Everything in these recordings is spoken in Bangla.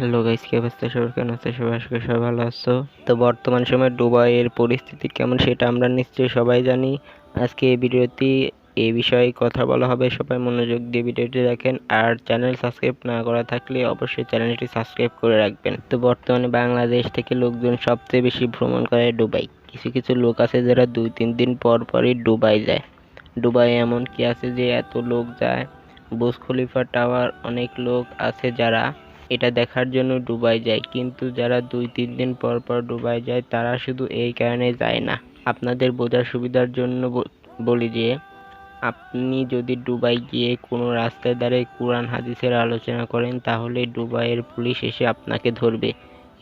হ্যালো গাইস, কি অবস্থা সবার? কেমন আছে সবাই? আশা করি সবাই ভালো আছো। তো বর্তমান সময়ে দুবাইয়ের পরিস্থিতি কেমন সেটা আমরা নিশ্চয়ই সবাই জানি। আজকে এই ভিডিওতে এই বিষয়ে কথা বলা হবে, সবাই মনোযোগ দিয়ে ভিডিওটি দেখেন। আর চ্যানেল সাবস্ক্রাইব না করা থাকলে অবশ্যই চ্যানেলটি সাবস্ক্রাইব করে রাখবেন। তো বর্তমানে বাংলাদেশ থেকে লোকজন সবচেয়ে বেশি ভ্রমণ করে দুবাই। কিছু কিছু লোক আছে যারা 2-3 দিন পর পরই দুবাই যায়। দুবাই এমন কি আছে যে এত লোক যায়, বুর্জ খলিফা টাওয়ার, অনেক লোক আছে যারা এটা দেখার জন্য দুবাই যায়। কিন্তু যারা 2-3 দিন পর পর দুবাই যায় তারা শুধু এই কারণে যায় না। আপনাদের বোঝার সুবিধার জন্য বলি যে আপনি যদি দুবাই গিয়ে কোনো রাস্তায় দাঁড়িয়ে কোরআন হাদিসের আলোচনা করেন তাহলে দুবাইয়ের পুলিশ এসে আপনাকে ধরবে।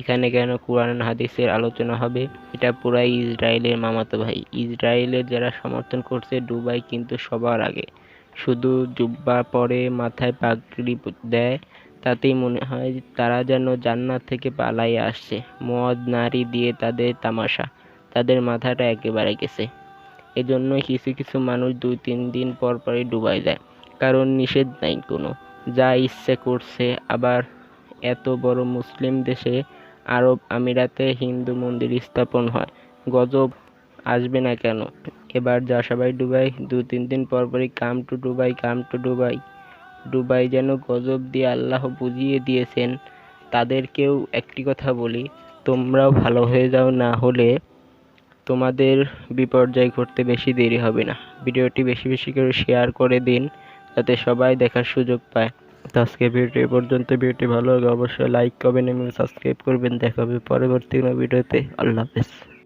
এখানে কেন কোরআন হাদিসের আলোচনা হবে? এটা পুরাই ইসরায়েলের মামাতো ভাই। ইসরায়েলের যারা সমর্থন করছে দুবাই কিন্তু সবার আগে। শুধু জুব্বা পরে মাথায় পাগড়ি দেয়, তাতেই মনে হয় তারা যেন জান্নাত থেকে পালাইয়া আসছে। মদ নারী দিয়ে তাদের তামাশা, তাদের মাথাটা একেবারে গেছে। এজন্যই কিছু কিছু মানুষ 2-3 দিন পর পরই দুবাই যায়, কারণ নিষেধ নাই কোনো, যা ইচ্ছে করছে। আবার এত বড় মুসলিম দেশে আরব আমিরাতে হিন্দু মন্দির স্থাপন হয়, গজব আসবে না কেন? এবার যা সবাই দুবাই 2-3 দিন পর পরই come to Dubai, come to Dubai. Dubai যেন গজব দিয়ে আল্লাহ বুঝিয়ে দিয়েছেন। তাদেরকেও একটি কথা বলি, তোমরাও ভালো হয়ে যাও, না হলে তোমাদের বিপর্যয় ঘটতে বেশি দেরি হবে না। ভিডিওটি বেশি বেশি করে শেয়ার করে দিন যাতে সবাই দেখার সুযোগ পায়। তো আজকে ভিডিওটি এ পর্যন্ত। ভিডিওটি ভালো লাগে অবশ্যই লাইক, কমেন্ট এবং সাবস্ক্রাইব করবেন। দেখা হবে পরবর্তী কোনো ভিডিওতে। আল্লাহ হাফেজ।